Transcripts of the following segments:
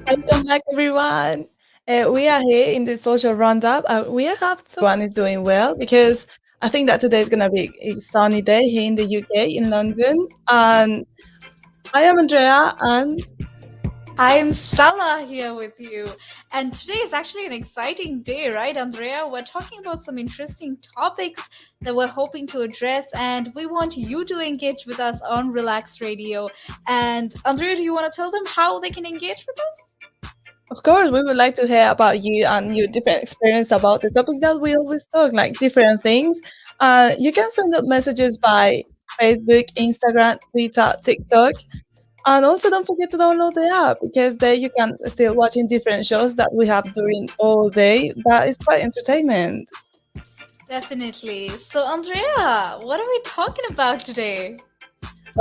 Welcome back, everyone. We are here in the social roundup. We have someone is doing well because I think that today is gonna be a sunny day here in the UK in London. And I am Andrea, and I'm Sala here with you. And today is actually an exciting day, right, Andrea? We're talking about some interesting topics that we're hoping to address, and we want you to engage with us on Relax Radio. And Andrea, do you want to tell them how they can engage with us? of course, we would like to hear about you and your different experience about the topic that we always talk, like different things. You can send up messages by Facebook, Instagram, Twitter, TikTok. And also don't forget to download the app because there you can still watching different shows that we have during all day. That is quite entertainment. Definitely. So, Andrea, what are we talking about today?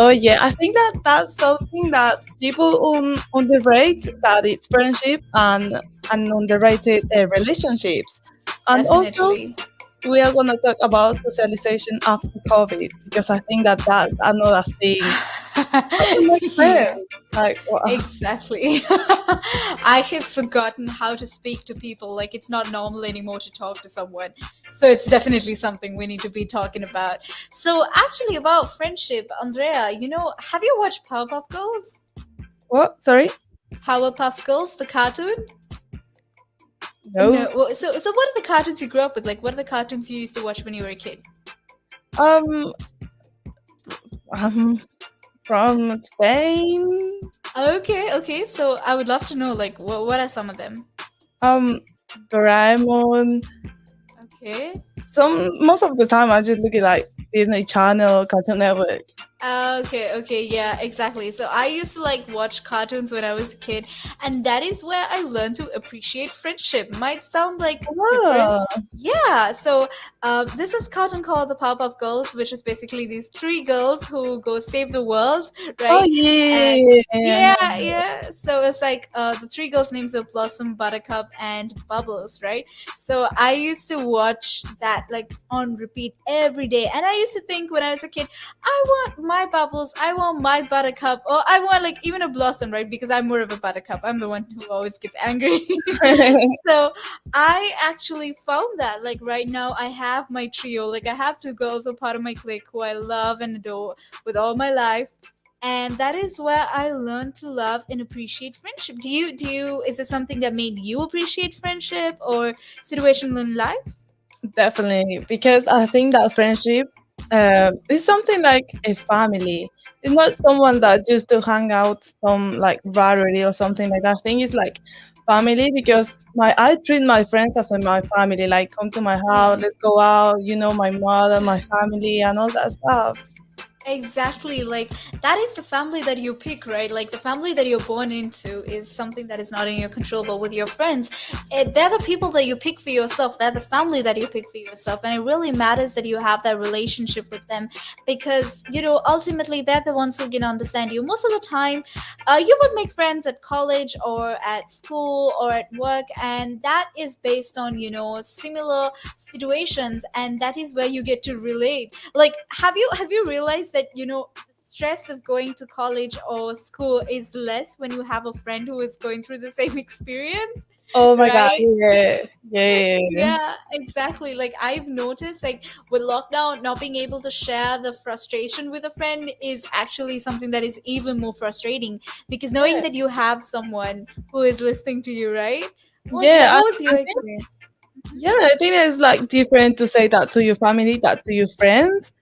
Oh yeah, I think that that's something that people underrate, that it's friendship and underrated relationships. And also Definitely. we are gonna talk about socialization after COVID because I think that that's another thing. How to make Yeah. friends? Like, Exactly. I have forgotten how to speak to people. Like, it's not normal anymore to talk to someone. So, it's definitely something we need to be talking about. So, actually, about friendship, Andrea, have you watched Powerpuff Girls? what? Sorry? Powerpuff Girls, the cartoon? No. No. So what are the cartoons you grew up with? Like, what are the cartoons you used to watch when you were a kid? Um, I'm from Spain. Okay, okay. So, I would love to know, like, what are some of them? Um, Doraemon. Okay. Most of the time I just look at like Disney Channel, Cartoon Network. Okay, okay, yeah, exactly. So I used to like watch cartoons when I was a kid, and that is where I learned to appreciate friendship. Might sound like different. Ah, Yeah, so this is cartoon called the Powerpuff Girls, which is basically these three girls who go save the world, oh right? And yeah, I know yeah, that. yeah. So it's like the three girls' names are Blossom, Buttercup, and Bubbles, right? So I used to watch that like on repeat every day, and I used to think when I was a kid, I want my bubbles, I want my buttercup, or I want like even a blossom, right? Because I'm more of a buttercup. I'm the one who always gets angry. So I actually found that like right now I have my trio. Like I have two girls who are part of my clique who I love and adore with all my life. And that is where I learned to love and appreciate friendship. Do you is it something that made you appreciate friendship or situation in life? Definitely, because I think that friendship is something like a family. It's not someone that just to hang out some like rarity or something like that. I think it's like family because my I treat my friends as my family. Like come to my house, Yeah. let's go out. You know, my mother, my family, and all that stuff. Exactly. Like that is the family that you pick, right? Like the family that you're born into is something that is not in your control, but with your friends, they're the people that you pick for yourself. They're the family that you pick for yourself. And it really matters that you have that relationship with them because, ultimately they're the ones who can understand you. Most of the time, you would make friends at college or at school or at work, and that is based on, similar situations, and that is where you get to relate. Like have you realized that the stress of going to college or school is less when you have a friend who is going through the same experience, Oh my god, right? yeah, yeah, yeah. Yeah, exactly. Like I've noticed, like with lockdown, not being able to share the frustration with a friend is actually something that is even more frustrating because knowing Yeah, that you have someone who is listening to you, right? Like, yeah. what was I your think experience? yeah, I think it's like different to say that to your family, that to your friends,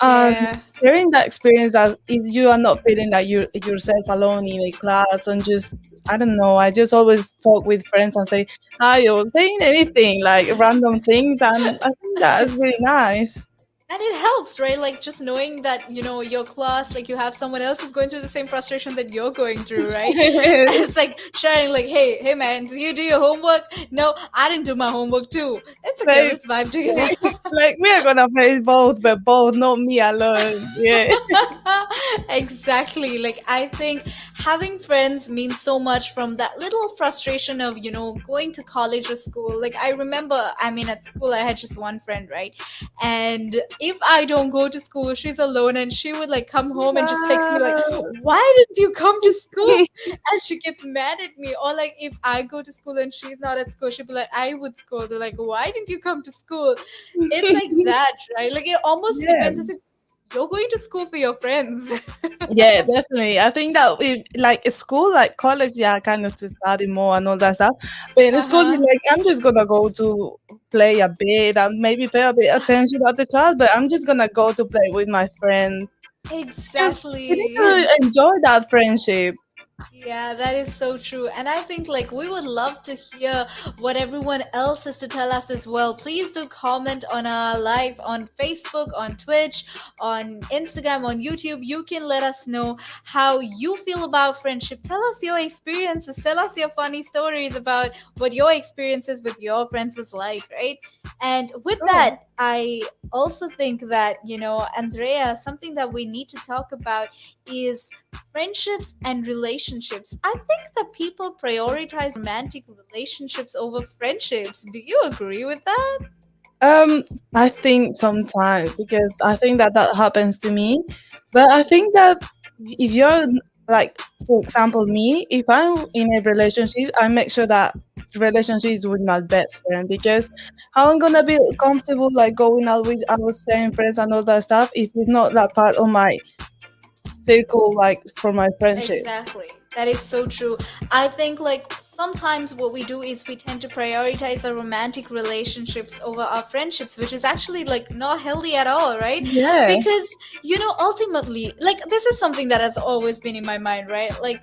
and Yeah. sharing that experience that is you are not feeling like you yourself alone in a class and just I don't know. I just always talk with friends and say hi or saying anything like random things, and I think that is really nice. And it helps, right? Like just knowing that your class, like you have someone else who's going through the same frustration that you're going through, right? And it's like sharing, like, hey man, do you do your homework? No, I didn't do my homework too. It's okay, Same. let's vibe together. Like we are gonna face both, but both, not me alone. Yeah. Exactly. Like I think having friends means so much, from that little frustration of going to college or school. Like I remember, I mean, at school I had just one friend, right? And if I don't go to school, she's alone, and she would like come home and just text me like, Wow. why didn't you come to school? And and she gets mad at me. Or like if I go to school and she's not at school, she'll be like, I would scold her, like, why didn't you come to school? It's like that, right? Like it almost Yeah. depends as if you're going to school for your friends. Yeah, definitely. I think that we like school, like college, yeah, kind of to study more and all that stuff. But in school, it's Uh-huh. like I'm just gonna go to play a bit and maybe pay a bit attention at the class, but I'm just gonna go to play with my friends because we need Exactly. to enjoy that friendship. Yeah, that is so true. And I think like we would love to hear what everyone else has to tell us as well. Please do comment on our live on Facebook, on Twitch, on Instagram, on YouTube. You can let us know how you feel about friendship. Tell us your experiences. Tell us your funny stories about what your experiences with your friends was like, right? And with Sure. that, I also think that, Andrea, something that we need to talk about is friendships and relationships. I think that people prioritize romantic relationships over friendships. Do you agree with that? Um, I think sometimes because I think that that happens to me, but I think that if you're like, for example, me, if I'm in a relationship, I make sure that the relationship is with my best friend because how I'm gonna be comfortable like going out with our same friends and all that stuff if it's not that part of my circle, like for my friendship. Exactly. That is so true. I think like sometimes what we do is we tend to prioritize our romantic relationships over our friendships, which is actually like not healthy at all, right? Yeah, Because ultimately, like this is something that has always been in my mind, right? Like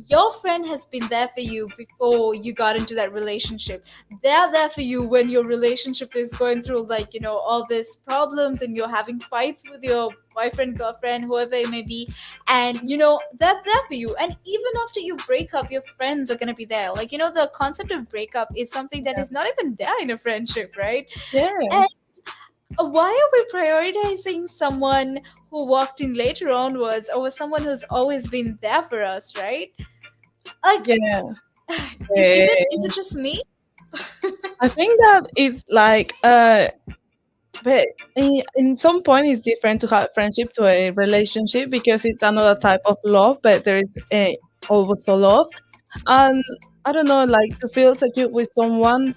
your friend has been there for you before you got into that relationship. They're there for you when your relationship is going through like, all these problems and you're having fights with your boyfriend, girlfriend, whoever it may be, and that's there for you. And even after you break up, your friends are going to be there. Like the concept of breakup is something that yeah, is not even there in a friendship, right? yeah. And why are we prioritizing someone who walked in later onwards over someone who's always been there for us, right? Like Yeah. is it just me? I think that it's like but in some point, it's different to have friendship to a relationship because it's another type of love, but there is a also love. And I don't know, like to feel secure with someone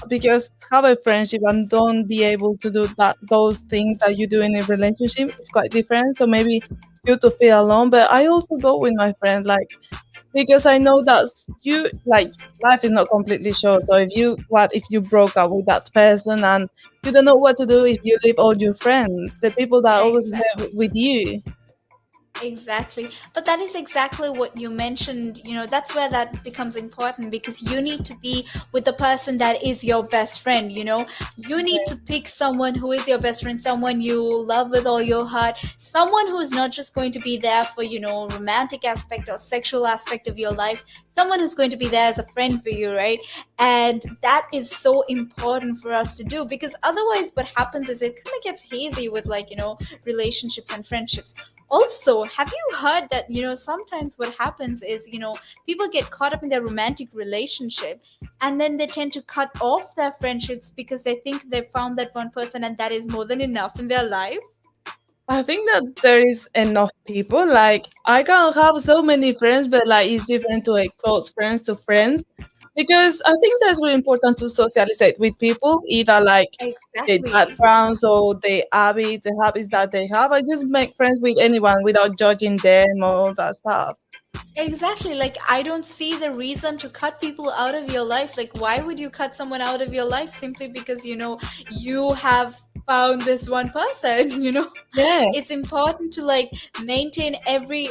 because have a friendship and don't be able to do that those things that you do in a relationship is quite different. So maybe you to feel alone. But I also go with my friends, like because I know that you like life is not completely short. So if you broke up with that person and you don't know what to do if you leave all your friends, the people that always Exactly. were with you. Exactly. But that is exactly what you mentioned. That's where that becomes important because you need to be with the person that is your best friend. You need to pick someone who is your best friend, someone you love with all your heart, someone who's not just going to be there for, romantic aspect or sexual aspect of your life, someone who's going to be there as a friend for you, right? And that is so important for us to do because otherwise what happens is it kind of gets hazy with like, relationships and friendships. Also, have you heard that sometimes what happens is people get caught up in their romantic relationship and then they tend to cut off their friendships because they think they found that one person and that is more than enough in their life. I think that there is enough people. Like I can have so many friends, but like it's different to a close friends to friends because I think that's really important to socialize with people, either like the Exactly. backgrounds or the habits that they have. I just make friends with anyone without judging them or all that stuff. Exactly. Like, I don't see the reason to cut people out of your life. Like, why would you cut someone out of your life simply because, you have found this one person, Yeah, it's important to like maintain every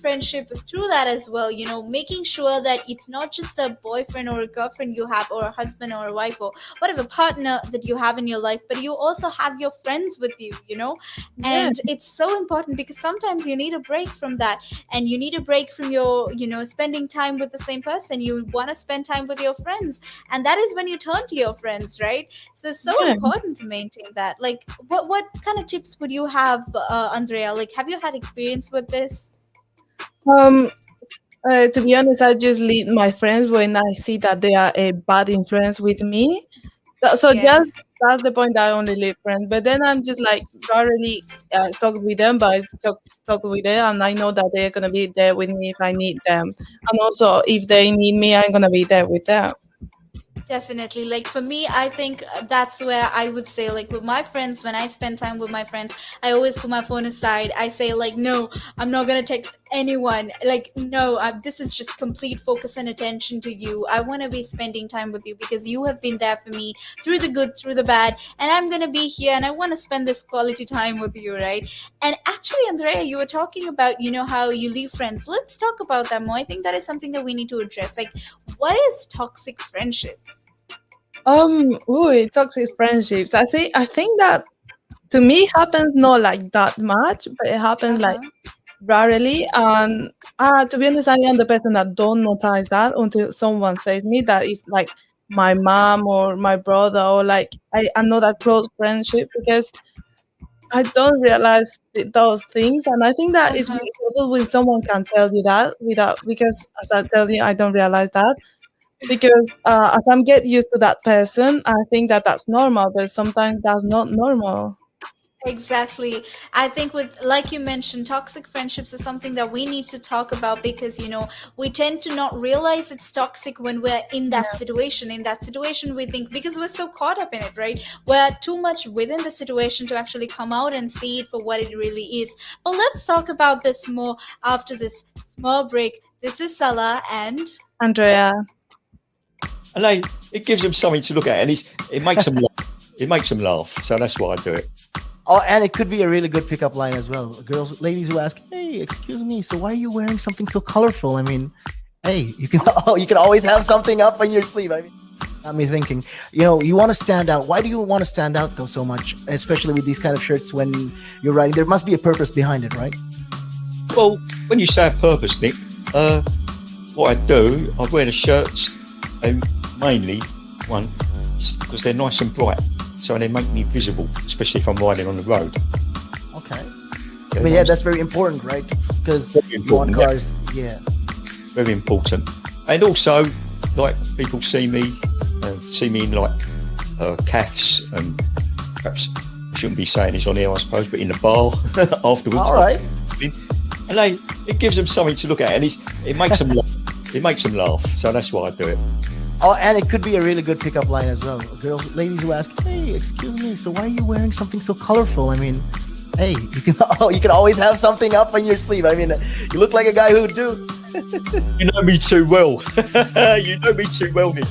friendship through that as well, making sure that it's not just a boyfriend or a girlfriend you have or a husband or a wife or whatever partner that you have in your life, but you also have your friends with you. yeah, And it's so important because sometimes you need a break from that and you need a break from your spending time with the same person. You want to spend time with your friends, and that is when you turn to your friends, right? So it's so yeah. important to maintain that. Like what kind of tips would you have, Andrea? Like, have you had experience with this? Um, to be honest, I just lead my friends when I see that they are a bad influence with me. So just Yes. that's the point that I only leave friends. But then I'm just like rarely talk with them, but I talk with them, and I know that they're gonna be there with me if I need them, and also if they need me, I'm gonna be there with them. Definitely. Like for me, I think that's where I would say, like with my friends, when I spend time with my friends, I always put my phone aside. I say, like, no, I'm not going to text anyone. Like, no, this is just complete focus and attention to you. I want to be spending time with you because you have been there for me through the good, through the bad. And I'm going to be here and I want to spend this quality time with you, right? And actually, Andrea, you were talking about, how you leave friends. Let's talk about that more. I think that is something that we need to address. Like, what is toxic friendships? Toxic friendships. I think that to me happens not like that much, but it happens like Uh-huh. rarely. And to be honest, I am the person that don't notice that until someone says me that it's like my mom or my brother or like another close friendship because I don't realize those things. And I think that it's Uh-huh. really helpful when someone can tell you that without because as I tell you, I don't realize that because as I'm get used to that person, I think that that's normal, but sometimes that's not normal. Exactly. I think with like you mentioned, toxic friendships is something that we need to talk about because we tend to not realize it's toxic when we're in that Yeah. situation. In that situation, we think because we're so caught up in it, right? We're too much within the situation to actually come out and see it for what it really is. But let's talk about this more after this small break. This is Sala and Andrea. And it gives them something to look at, and it makes them laugh. It makes them laugh. So that's why I do it. Oh, and it could be a really good pickup line as well. Ladies who ask, "Hey, excuse me, so why are you wearing something so colorful?" I mean, hey, you can you can always have something up on your sleeve. I mean, got me thinking. You want to stand out. Why do you want to stand out though so much, especially with these kind of shirts when you're writing? There must be a purpose behind it, right? Well, when you say a purpose, Nick, what I do, I wear the shirts, mainly one because they're nice and bright. So they make me visible, especially if I'm riding on the road. Okay. Yeah, that's very important, right? Because you want cars, yeah. Very important. And also, like, people see me in, like, cafes, and perhaps I shouldn't be saying this on here, I suppose, but in the bar afterwards. All right. And it gives them something to look at, and it makes them laugh. It makes them laugh, so that's why I do it. Oh, and it could be a really good pickup line as well. Ladies who ask, "Hey, excuse me, so why are you wearing something so colorful?" I mean, hey, you can always have something up on your sleeve. I mean, you look like a guy who would do. You know me too well. You know me too well, Nick.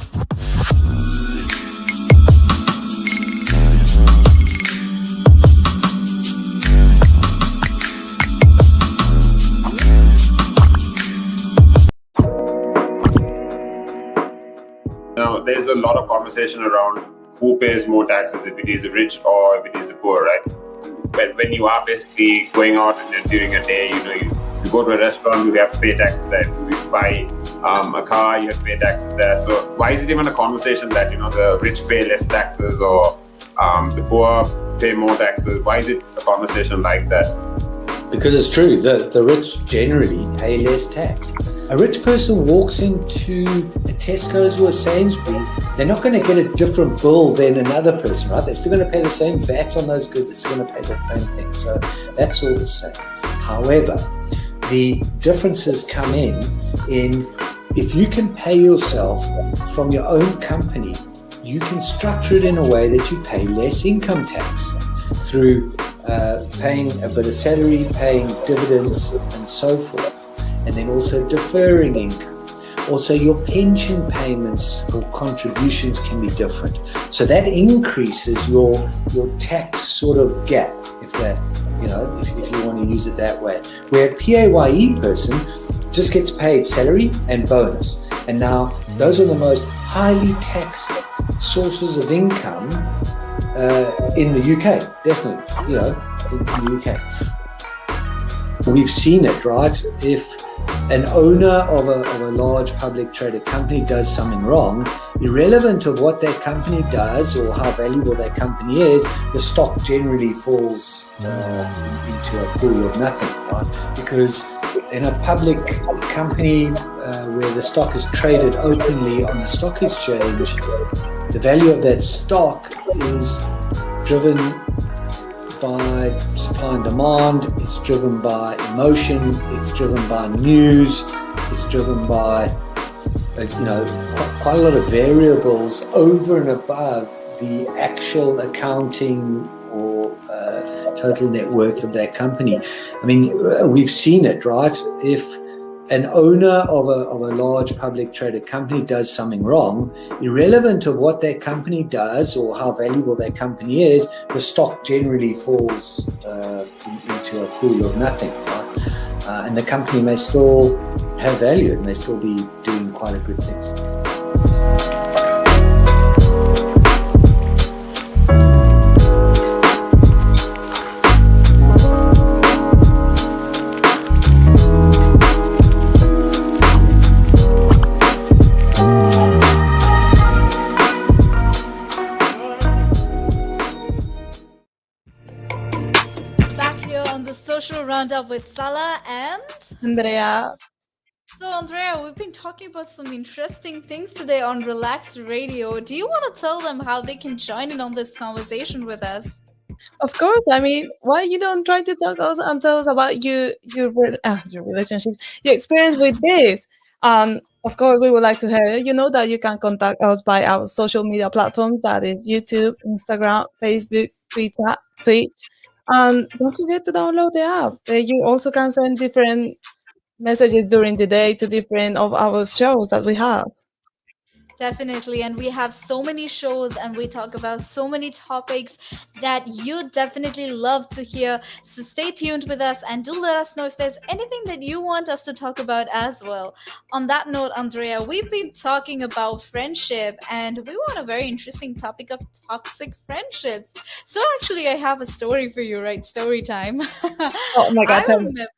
Now, there's a lot of conversation around who pays more taxes, if it is the rich or if it is the poor, right? When you are basically going out and during a day, you go to a restaurant, you have to pay taxes there. If you buy a car, you have to pay taxes there. So why is it even a conversation that, the rich pay less taxes or the poor pay more taxes? Why is it a conversation like that? Because it's true, the rich generally pay less tax. A rich person walks into a Tesco's or a Sainsbury's, they're not going to get a different bill than another person, right? They're still going to pay the same VAT on those goods, they're still going to pay the same thing. So that's all the same. However, the differences come in if you can pay yourself from your own company, you can structure it in a way that you pay less income tax through paying a bit of salary, paying dividends and so forth, and then also deferring income. Also, your pension payments or contributions can be different. So that increases your tax sort of gap, if you want to use it that way. Where a PAYE person just gets paid salary and bonus. And now those are the most highly taxed sources of income in the UK, definitely, in the UK. We've seen it, right? If an owner of a large public traded company does something wrong, irrelevant of what that company does or how valuable that company is, the stock generally falls into a pool of nothing, right? Because in a public company where the stock is traded openly on the stock exchange, the value of that stock is driven by supply and demand, it's driven by emotion, it's driven by news, it's driven by quite a lot of variables over and above the actual accounting or total net worth of that company. I mean, we've seen it, right? If an owner of a large public traded company does something wrong, irrelevant of what that company does or how valuable that company is, the stock generally falls into a pool of nothing, right? And the company may still have value, it may still be doing quite a good thing. Roundup with Sala and Andrea. So Andrea, we've been talking about some interesting things today on Relax Radio. Do you want to tell them how they can join in on this conversation with us? Of course. I mean, why you don't try to talk us and tell us about your relationships, your experience with this? Of course, we would like to hear it. You know that you can contact us by our social media platforms. That is YouTube, Instagram, Facebook, Twitter, Twitch. And don't forget to download the app. You also can send different messages during the day to different of our shows that we have. Definitely. And we have so many shows and we talk about so many topics that you definitely love to hear. So stay tuned with us and do let us know if there's anything that you want us to talk about as well. On that note, Andrea, we've been talking about friendship and we want a very interesting topic of toxic friendships. So actually, I have a story for you, right? Story time. Oh my God, I tell me. remember.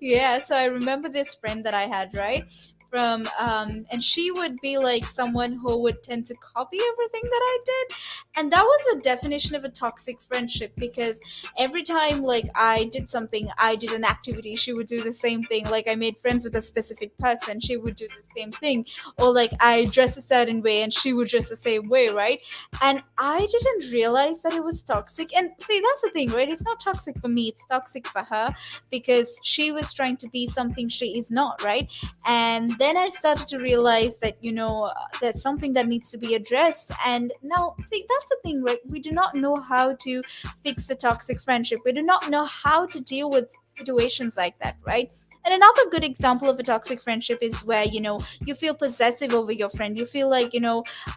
Yeah, so I remember this friend that I had, right? From and she would be like someone who would tend to copy everything that I did, and that was a definition of a toxic friendship because every time like I did something, I did an activity, she would do the same thing. Like I made friends with a specific person, she would do the same thing, or like I dress a certain way and she would dress the same way, right? And I didn't realize that it was toxic. And see, that's the thing, right? It's not toxic for me, it's toxic for her because she was trying to be something she is not, right? And then I started to realize that there's something that needs to be addressed. And now see, that's the thing, right? We do not know how to fix a toxic friendship, we do not know how to deal with situations like that, right? And another good example of a toxic friendship is where you feel possessive over your friend, you feel like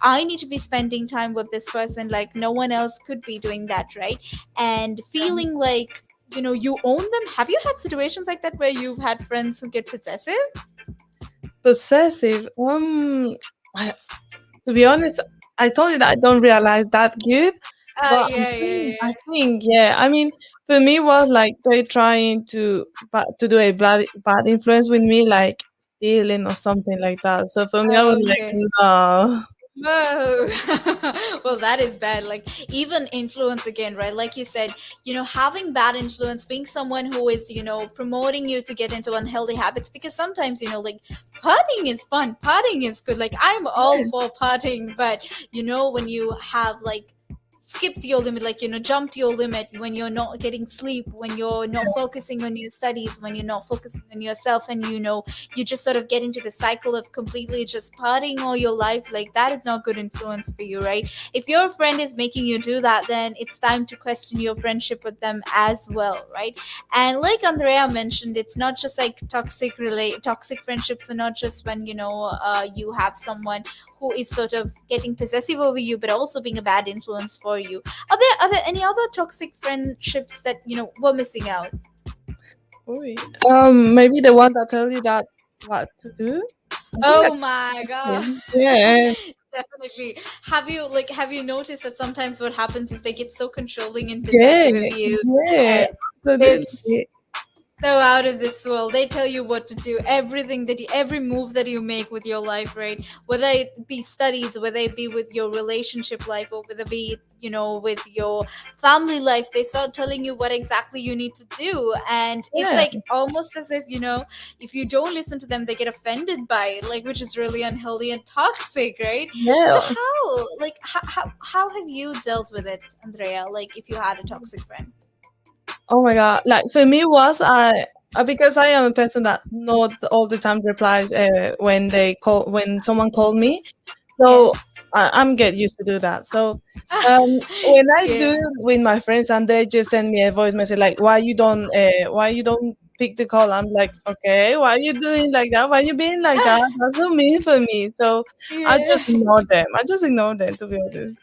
I need to be spending time with this person like no one else could be doing that, right? And feeling like you own them. Have you had situations like that where you've had friends who get possessive? Possessive. To be honest, I told you that I don't realize that good. But I think, yeah. I mean, for me, it was like they trying to do a bad influence with me, like stealing or something like that. So for me, I was like, Okay. no. Whoa. Well, that is bad. Like, even influence again, right? Like you said, having bad influence, being someone who is, promoting you to get into unhealthy habits. Because sometimes, like, partying is fun, partying is good. Like, I'm all for partying, but, when you have, like, skipped your limit, like jumped your limit, when you're not getting sleep, when you're not focusing on your studies, when you're not focusing on yourself, and you just sort of get into the cycle of completely just partying all your life, like that is not good influence for you, right? If your friend is making you do that, then it's time to question your friendship with them as well, right? And like Andrea mentioned, it's not just like toxic friendships are not just when you have someone who is sort of getting possessive over you, but also being a bad influence for you. Are there any other toxic friendships that we're missing out? Maybe the one that tells you that what to do. Oh my god. Yeah. Definitely. Have you noticed that sometimes what happens is they get so controlling and possessive of you? Yeah. And it's so out of this world. They tell you what to do, everything that you, every move that you make with your life, right? Whether it be studies, whether it be with your relationship life, or whether it be, with your family life, they start telling you what exactly you need to do. And it's Yeah, like almost as if, if you don't listen to them, they get offended by it, like, which is really unhealthy and toxic, right? So yeah. how have you dealt with it, Andrea? Like, if you had a toxic friend. Oh my god! Like for me, was I because I am a person that not all the time replies when they call when someone called me. Yeah. So I'm get used to do that. So when I Yeah. do it with my friends and they just send me a voice message like, why you don't pick the call? I'm like, okay, why are you doing like that? Why you being like that? That's so mean for me. So I just Yeah. ignore them. I just ignore them, to be honest.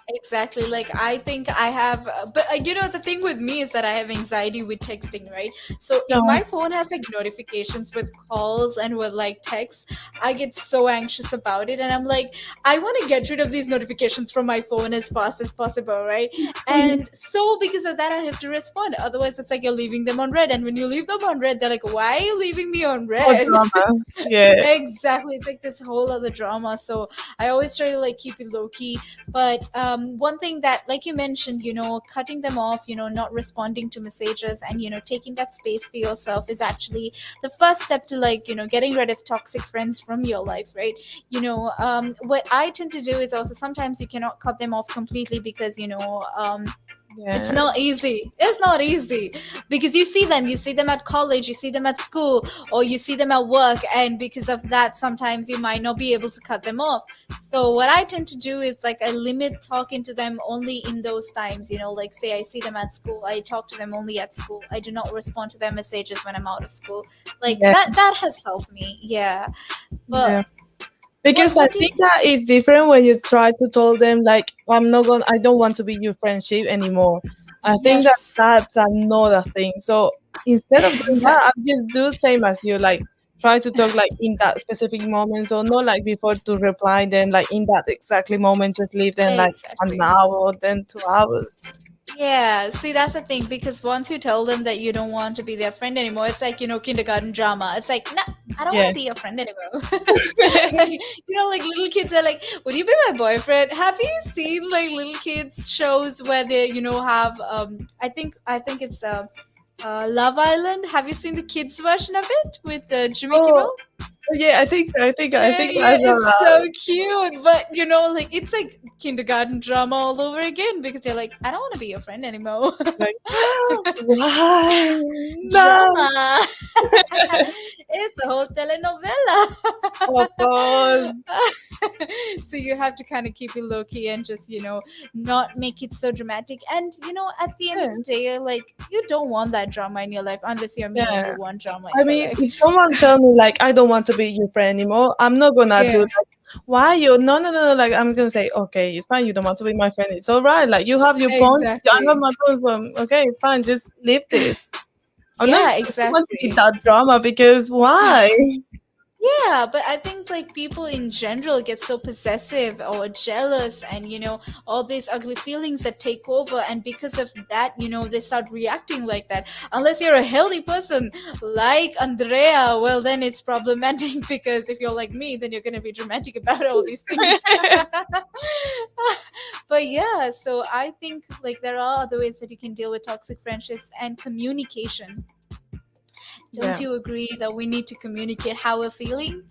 Exactly. Like, I think I have, but the thing with me is that I have anxiety with texting, right? So if No, my phone has like notifications with calls and with like texts, I get so anxious about it. And I'm like, I want to get rid of these notifications from my phone as fast as possible, right? And so because of that, I have to respond. Otherwise, it's like you're leaving them on red. And when you leave them on red, they're like, why are you leaving me on more red? drama. Yeah, Exactly. It's like this whole other drama. So I always try to like keep it low key. But one thing that, like you mentioned, cutting them off, not responding to messages, and taking that space for yourself is actually the first step to, like, getting rid of toxic friends from your life, right? What I tend to do is also, sometimes you cannot cut them off completely, because it's yeah, not easy. It's not easy because you see them at college, you see them at school, or you see them at work, and because of that, sometimes you might not be able to cut them off. So what I tend to do is, like, I limit talking to them only in those times. Like, say I see them at school, I talk to them only at school. I do not respond to their messages when I'm out of school. Like, yeah, that has helped me. Yeah. yeah. But what Because I what do you think that is different when you try to tell them like I don't want to be your friendship anymore. I think that Yes. that's another thing. So instead of doing that, I Exactly. just do same as you, like try to talk like in that specific moment. So not like before to reply them like in that exactly moment. Just leave them like an Exactly. hour, then 2 hours. Yeah, see, that's the thing, because once you tell them that you don't want to be their friend anymore, it's like, kindergarten drama. It's like, no, I don't want Yeah. to be your friend anymore. Like, like, little kids are like, would you be my boyfriend? Have you seen like little kids shows where they, have, I think it's Love Island. Have you seen the kids version of it with Jimmy Oh Kimmel? yeah, I think so. I Yeah, think yeah, I saw it's that. so cute. But like, it's like kindergarten drama all over again, because you're like, I don't want to be your friend anymore. Like why? No, Drama. It's a whole telenovela. of course. So you have to kind of keep it low key and just, not make it so dramatic. And at the end of Yeah. the day, like, you don't want that drama in your life, unless you're me and Yeah. you want drama I in your mean, life. if someone tell me like I don't want to be your friend anymore, I'm not gonna do Yeah, like why you no no no no like I'm gonna say okay it's fine you don't want to be my friend it's all right like you have your point I have exactly. my point so okay it's fine just leave this. I'm not Yeah, I don't want to be exactly. that drama because why? Yeah, but I think, like, people in general get so possessive or jealous, and all these ugly feelings that take over, and because of that, they start reacting like that. Unless you're a healthy person like Andrea, well, then it's problematic because if you're like me, then you're gonna be dramatic about all these things. But yeah, so I think, like, there are other ways that you can deal with toxic friendships, and communication. Don't Yeah, you agree that we need to communicate how we're feeling?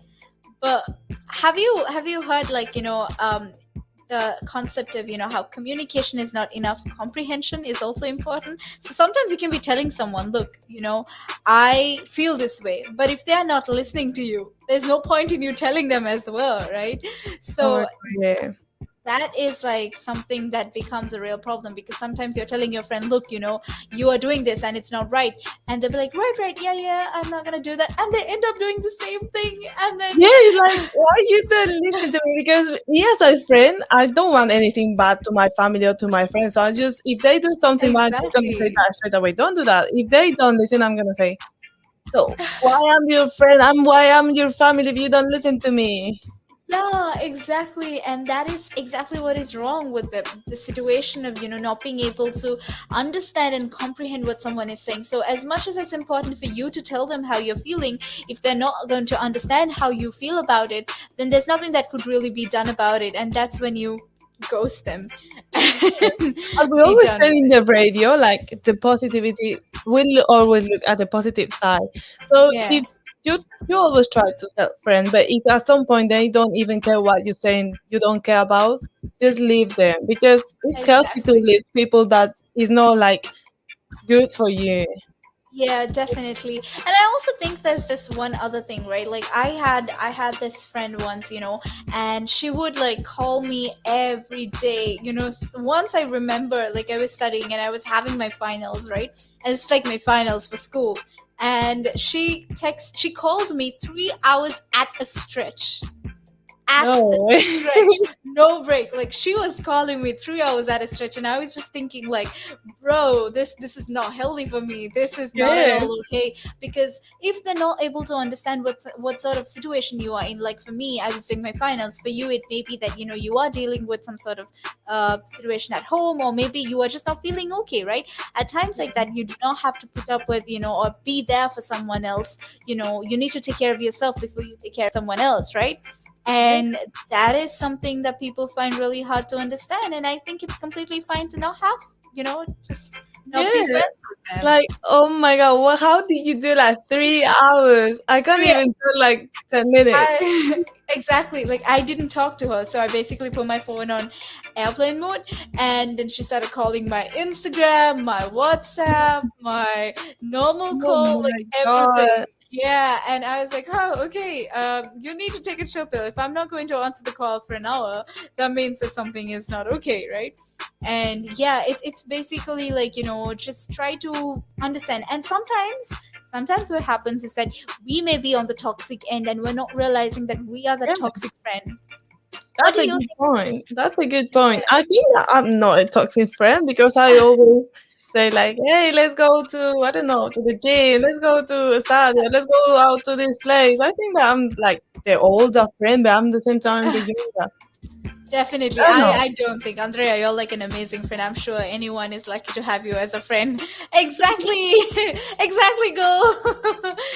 But have you heard, like, the concept of, how communication is not enough, comprehension is also important. So sometimes you can be telling someone, look, I feel this way, but if they are not listening to you, there's no point in you telling them as well, right? oh my So god, yeah, that is like something that becomes a real problem, because sometimes you're telling your friend, look, you are doing this and it's not right, and they'll be like, right, right, yeah, yeah, I'm not gonna do that, and they end up doing the same thing, and then yeah it's like why you don't listen to me because me as a friend I don't want anything bad to my family or to my friends so I just if they do something bad I'm just gonna say exactly. that straight away don't do that if they don't listen I'm gonna say so why I'm your friend? Why I'm your family if you don't listen to me? Yeah, exactly. And that is exactly what is wrong with them. The situation of, not being able to understand and comprehend what someone is saying. So, as much as it's important for you to tell them how you're feeling, if they're not going to understand how you feel about it, then there's nothing that could really be done about it. And that's when you ghost them and As we be always done say with in it. the radio, like the positivity will always look at the positive side. So Yeah, if you always try to help friends, but if at some point they don't even care what you're saying, you don't care about, just leave them because it's healthy to exactly. leave people that is not like good for you. Yeah, definitely. And I also think there's this one other thing, right? Like I had this friend once, and she would like call me every day. Once I remember, like I was studying and I was having my finals, right? And it's like my finals for school. And she called me 3 hours at a stretch, at a No. stretch, no break. Like she was calling me 3 hours at a stretch, and I was just thinking, like, bro, this is not healthy for me. This is not at Yeah. all okay. Because if they're not able to understand what sort of situation you are in, like for me, I was doing my finals. For you, it may be that you are dealing with some sort of situation at home, or maybe you are just not feeling okay, right? At times like that, you do not have to put up with or be there for someone else. You need to take care of yourself before you take care of someone else, right? Yeah. And that is something that people find really hard to understand, and I think it's completely fine to not have just not be Yeah. friends with them. Like, oh my god, what how did you do like 3 hours? I can't Three, even do like 10 minutes. I exactly, like I didn't talk to her, so I basically put my phone on airplane mode, and then she started calling my Instagram, my WhatsApp, my normal Oh call, like my everything. god. Yeah, and I was like, oh, okay. You need to take a chill pill. If I'm not going to answer the call for an hour, that means that something is not okay, right? And yeah, it's basically like just try to understand. And sometimes what happens is that we may be on the toxic end and we're not realizing that we are the Yeah. toxic friend. What That's do a you good think? point. That's a good point. I think that I'm not a toxic friend because I always say like, "Hey, let's go to I don't know to the gym. Let's go to a stadium. Let's go out to this place." I think that I'm like the older friend, but I'm the same time the younger. Definitely. I don't know. I don't think, Andrea, you're like an amazing friend. I'm sure anyone is lucky to have you as a friend. Exactly. Exactly, girl.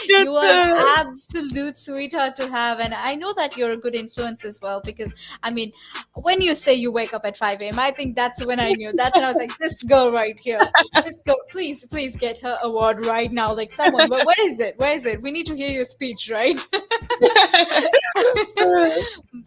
Good. You are an absolute sweetheart to have. And I know that you're a good influence as well because, I mean, when you say you wake up at 5 a.m., I think that's when I knew. That's when I was like, this girl right here. This girl, please get her award right now. Like, someone, where is it? Where is it? We need to hear your speech, right?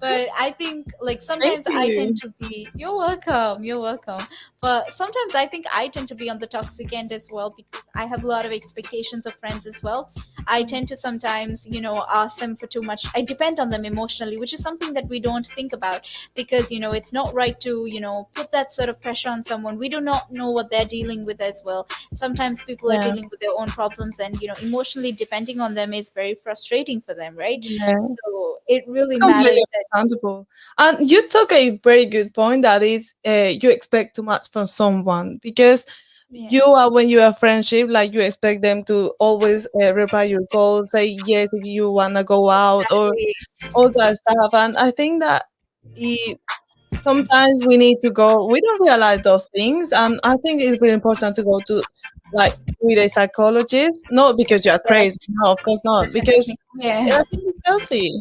But I think like Thank sometimes I tend you. to be you're welcome, but sometimes I think I tend to be on the toxic end as well because I have a lot of expectations of friends as well. I tend to sometimes ask them for too much. I depend on them emotionally, which is something that we don't think about because it's not right to put that sort of pressure on someone. We do not know what they're dealing with as well. Sometimes people are Yeah. dealing with their own problems, and emotionally depending on them is very frustrating for them, right? Yeah. So it really Completely matters that. understandable. And you took a very good point that is you expect too much from someone because Yeah, you are when you are friendship like you expect them to always reply your calls, say yes if you wanna go out or exactly. all that stuff. And I think that it, sometimes we need to go. We don't realize those things, and I think it's very important to go to like with a psychologist, not because you are crazy. Yes, No, of course not. Because definitely. Yeah. I think it's healthy.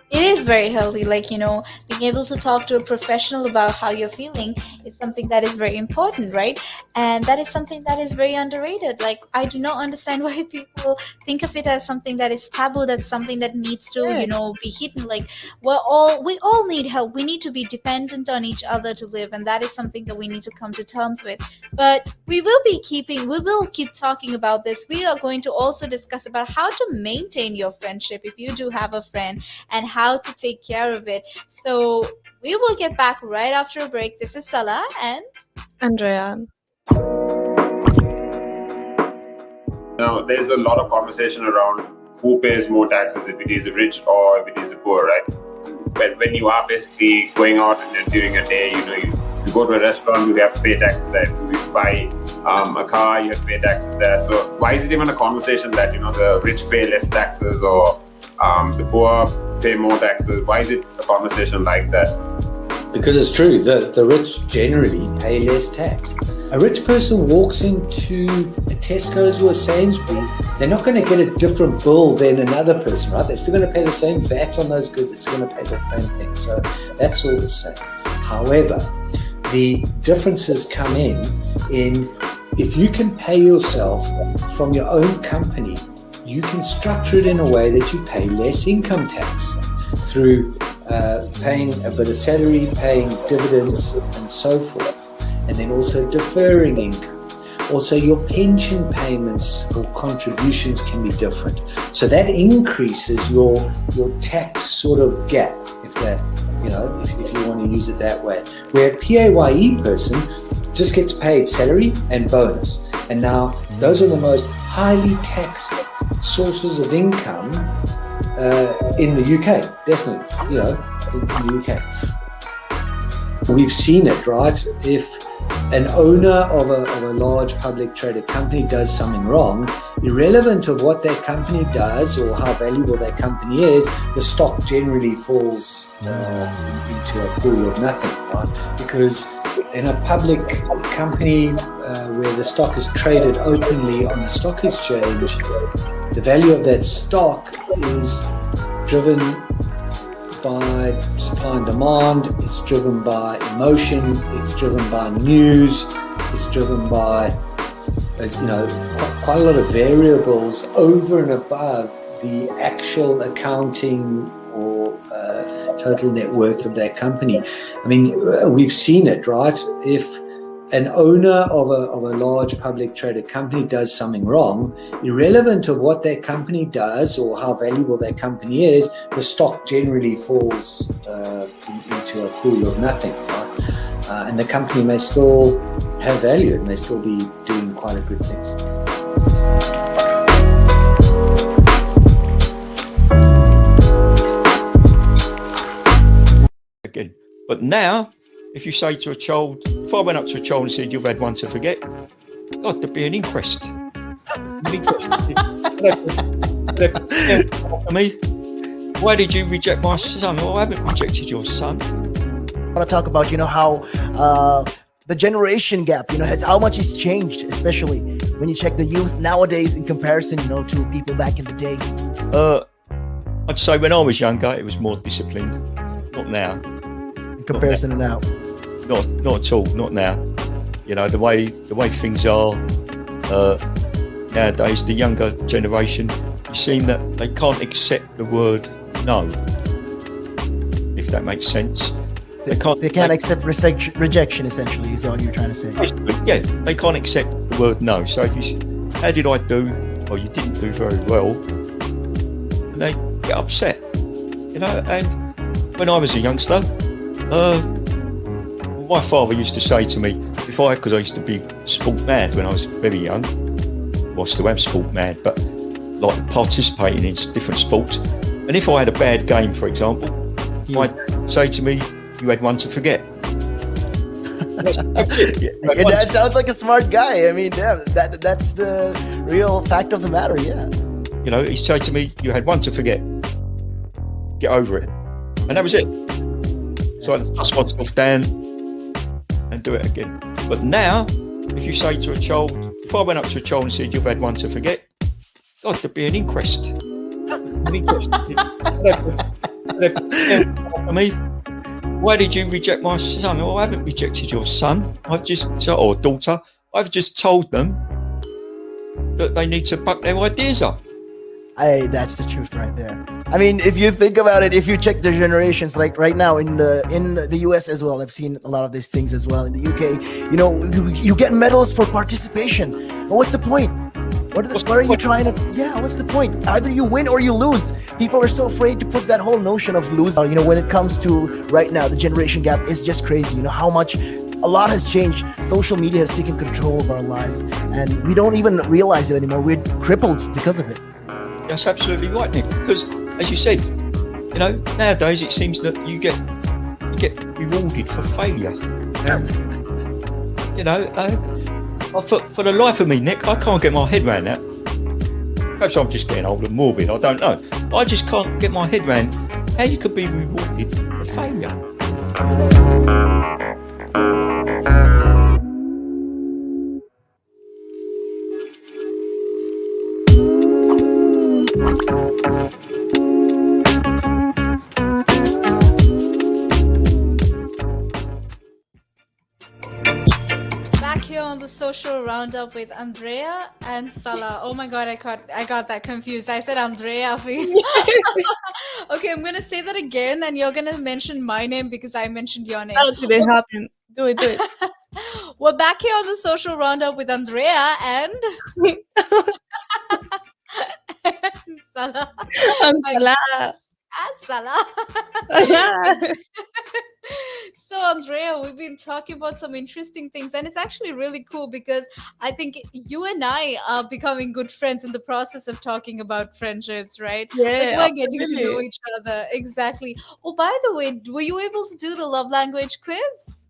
It is very healthy, like being able to talk to a professional about how you're feeling is something that is very important, right? And that is something that is very underrated. Like I do not understand why people think of it as something that is taboo, that's something that needs to Yeah. be hidden. Like we all need help. We need to be dependent on each other to live, and that is something that we need to come to terms with. But we will keep talking about this. We are going to also discuss about how to maintain your friendship if you do have a friend, and how to take care of it. So we will get back right after a break. This is Sala, and Andrea. Now, there's a lot of conversation around who pays more taxes, if it is the rich or if it is the poor, right? When you are basically going out and during a day, you go to a restaurant, you have to pay taxes there. If you buy a car, you have to pay taxes there. So why is it even a conversation that the rich pay less taxes or the poor pay more taxes? Why is it a conversation like that? Because it's true that the rich generally pay less tax. A rich person walks into a Tesco's or a Sainsbury's, they're not going to get a different bill than another person, right? They're still going to pay the same VAT on those goods. They're still going to pay the same thing. So that's all the same. However, the differences come in if you can pay yourself from your own company, you can structure it in a way that you pay less income tax through paying a bit of salary, paying dividends, and so forth, and then also deferring income. Also, your pension payments or contributions can be different. So that increases your tax sort of gap, if you want to use it that way. Where a PAYE person just gets paid salary and bonus. And now those are the most highly taxed sources of income in the UK, definitely, in the UK. We've seen it, right? If an owner of a large public traded company does something wrong, irrelevant of what that company does or how valuable that company is, the stock generally falls into a pool of nothing, right? Because in a public company where the stock is traded openly on the stock exchange, the value of that stock is driven by supply and demand, it's driven by emotion, it's driven by news, it's driven by quite a lot of variables over and above the actual accounting or total net worth of that company. I mean, we've seen it, right? If an owner of a large public traded company does something wrong, irrelevant of what that company does or how valuable that company is, the stock generally falls into a pool of nothing, right? And the company may still have value, it may still be doing quite a good things. Again, but now, if you say to a child, if I went up to a child and said, "You've had one to forget," God, there'd be an inquest. Me, why did you reject my son? Oh, I haven't rejected your son. I want to talk about, how the generation gap, how much has changed, especially when you check the youth nowadays in comparison, to people back in the day. I'd say when I was younger, it was more disciplined. Not now. In comparison to now. Not at all. Not now. The way things are nowadays, the younger generation, you seem that they can't accept the word no. If that makes sense. They can't accept rejection, essentially, is what you're trying to say. Yeah, they can't accept the word no. So if you, how did I do? Or you didn't do very well, and they get upset. And when I was a youngster, my father used to say to me, because I used to be sport mad when I was very young. Well, I still am sport mad, but like participating in different sports. And if I had a bad game, for example, he might say to me, "You had one to forget." That's it. Your dad sounds like a smart guy. I mean, yeah, that's the real fact of the matter, yeah. He'd say to me, "You had one to forget. Get over it." And that was it. So I dust myself down and do it again. But now, if you say to a child, if I went up to a child and said, "You've had one to forget," God, there'd be an inquest. Me, why did you reject my son? Oh, I haven't rejected your son. Or daughter. I've just told them that they need to buck their ideas up. That's the truth right there. I mean, if you think about it, if you check the generations, like right now in the US as well, I've seen a lot of these things as well. In the UK, you get medals for participation. But what's the point? What are you trying to? Yeah, what's the point? Either you win or you lose. People are so afraid to put that whole notion of losing. When it comes to right now, the generation gap is just crazy. How much a lot has changed. Social media has taken control of our lives, and we don't even realize it anymore. We're crippled because of it. That's absolutely right, Nick. Because, as you said, nowadays it seems that you get rewarded for failure. For the life of me, Nick, I can't get my head around that. Perhaps I'm just getting old and morbid. I don't know. I just can't get my head around How you could be rewarded for failure? Back here on the social roundup with Andrea and Sala. Oh my god, I got that confused. I said Andrea. Okay, I'm gonna say that again, and you're gonna mention my name because I mentioned your name. How did it happen? Do it, do it. We're back here on the social roundup with Andrea and Sala. I'm I Sala. Sala. Sala. So, Andrea, we've been talking about some interesting things, and it's actually really cool because I think you and I are becoming good friends in the process of talking about friendships, right? Like, Yeah, we're getting to know absolutely. each other. Exactly. Oh, by the way, were you able to do the love language quiz?